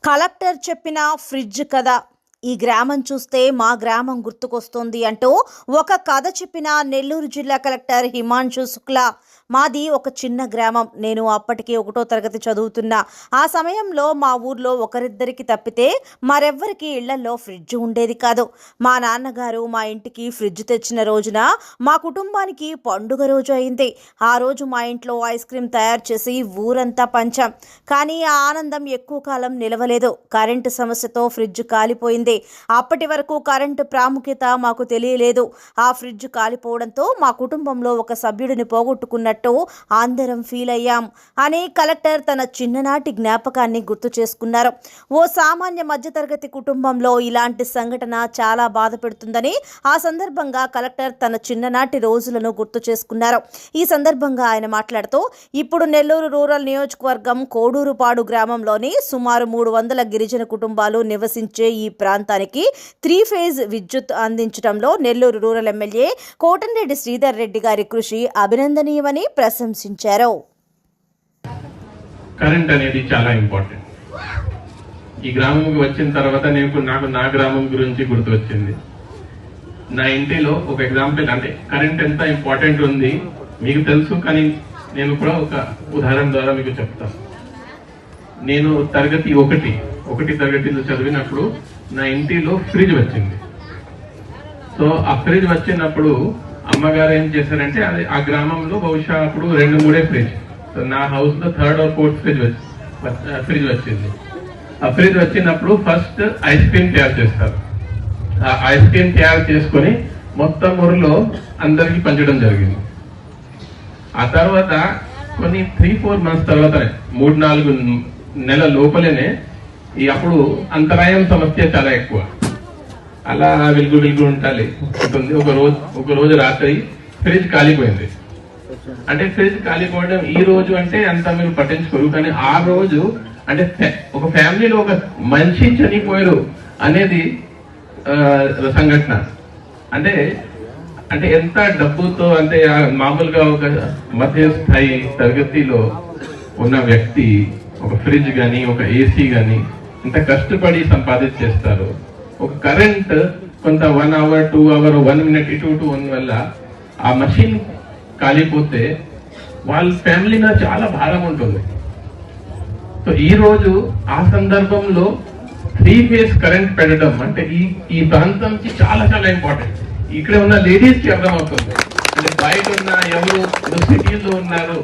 Collector చెప్పిన fridge కథ. ఈ గ్రామం చూస్తే మా గ్రామం గుర్తుకొస్తుంది అంటూ ఒక కథ చెప్పిన నెల్లూరు జిల్లా కలెక్టర్ హిమాంశు శుక్లా. మాది ఒక చిన్న గ్రామం. నేను అప్పటికి 1వ తరగతి చదువుతున్నా. ఆ సమయంలో మా ఊర్లో ఒకరిద్దరికి తప్పితే మరెవ్వరికి ఇళ్లలో ఫ్రిడ్జ్ ఉండేది కాదు. మా నాన్నగారు మా ఇంటికి ఫ్రిడ్జ్ తెచ్చిన రోజున మా కుటుంబానికి పండుగ రోజు అయింది. ఆ రోజు మా ఇంట్లో ఐస్ క్రీమ్ తయారు చేసి ఊరంతా పంచాం. కానీ ఆ ఆనందం ఎక్కువ కాలం నిలవలేదు. కరెంటు సమస్యతో ఫ్రిడ్జ్ కాలిపోయింది. అప్పటి వరకు కరెంటు ప్రాముఖ్యత మాకు తెలియలేదు. ఆ ఫ్రిడ్జ్ కాలిపోవడంతో మా కుటుంబంలో ఒక సభ్యుడిని పోగొట్టుకున్నట్టు అందరం ఫీల్ అయ్యాం అని కలెక్టర్ తన చిన్ననాటి జ్ఞాపకాన్ని గుర్తు చేసుకున్నారు. ఓ సామాన్య మధ్యతరగతి కుటుంబంలో ఇలాంటి సంఘటన చాలా బాధ పెడుతుందని ఆ సందర్భంగా కలెక్టర్ తన చిన్ననాటి రోజులను గుర్తు చేసుకున్నారు. ఈ సందర్భంగా ఆయన మాట్లాడుతూ, ఇప్పుడు నెల్లూరు రూరల్ నియోజకవర్గం కోడూరుపాడు గ్రామంలోని సుమారు 300 గిరిజన కుటుంబాలు నివసించే ఈ ప్రాంతానికి 3 ఫేజ్ విద్యుత్ అందించడంలో నెల్లూరు రూరల్ ఎమ్మెల్యే కోటంరెడ్డి శ్రీధర్ రెడ్డి గారి కృషి అభినందనీయమని ప్రశంసించారు. కరెంట్ అనేది చాలా ఇంపార్టెంట్. ఈ గ్రామంకి వచ్చిన తర్వాత నాకు నా గ్రామం గురించి గుర్తు వచ్చింది. నా ఇంటిలో ఒక ఎగ్జాంపుల్, అంటే కరెంట్ ఎంత ఇంపార్టెంట్ ఉంది మీకు తెలుసు, కానీ నేను కూడా ఒక ఉదాహరణ ద్వారా మీకు చెప్తాను. నేను తరగతి ఒకటి తరగతిలో చదివినప్పుడు నా ఇంటిలో ఫ్రిడ్జ్ వచ్చింది. సో ఆ ఫ్రిడ్జ్ వచ్చినప్పుడు అమ్మగారు ఏం చేశారంటే, అది ఆ గ్రామంలో బహుశా అప్పుడు 2-3 ఫ్రిడ్జ్. సో నా హౌస్ లో 3rd or 4th ఫ్రిడ్జ్ వచ్చింది. ఆ ఫ్రిడ్జ్ వచ్చినప్పుడు ఫస్ట్ ఐస్ క్రీమ్ తయారు చేస్తారు. ఆ ఐస్ క్రీమ్ తయారు చేసుకొని మొత్తం ఊరిలో అందరికి పంచడం జరిగింది. ఆ తర్వాత కొన్ని 3-4 మంత్స్ తర్వాత 3-4 నెలల లోపలనే అప్పుడు అంతరాయం సమస్య చాలా ఎక్కువ. అలా వెలుగు ఉంటుంది. ఒక రోజు రాత్రి ఫ్రిడ్జ్ కాలిపోయింది. అంటే ఫ్రిడ్జ్ కాలిపోవడం ఈ రోజు అంటే అంత మీరు పట్టించుకోరు, కానీ ఆ రోజు అంటే ఒక ఫ్యామిలీలో ఒక మనిషి చనిపోయారు అనేది సంఘటన. అంటే అంటే ఎంత డబ్బుతో, అంటే మామూలుగా ఒక మధ్యస్థాయి తరగతిలో ఉన్న వ్యక్తి ఒక ఫ్రిడ్జ్ కానీ ఒక ఏసీ కానీ ఇంత కష్టపడి సంపాదించేస్తారు. ఒక కరెంట్ కొంత 1 hour 2 hour 1 minute ఇటు వల్ల ఆ మషిన్ కాలిపోతే వాళ్ళ ఫ్యామిలీ మీద చాలా భారం ఉంటుంది. సో ఈ రోజు ఆ సందర్భంలో 3 ఫేజ్ కరెంట్ పెట్టడం అంటే ఈ ప్రాంతంకి చాలా చాలా ఇంపార్టెంట్. ఇక్కడ ఉన్న లేడీస్ కి అర్థమవుతుంది. అంటే బయట ఉన్న ఎవరు సిటీల్లో ఉన్నారు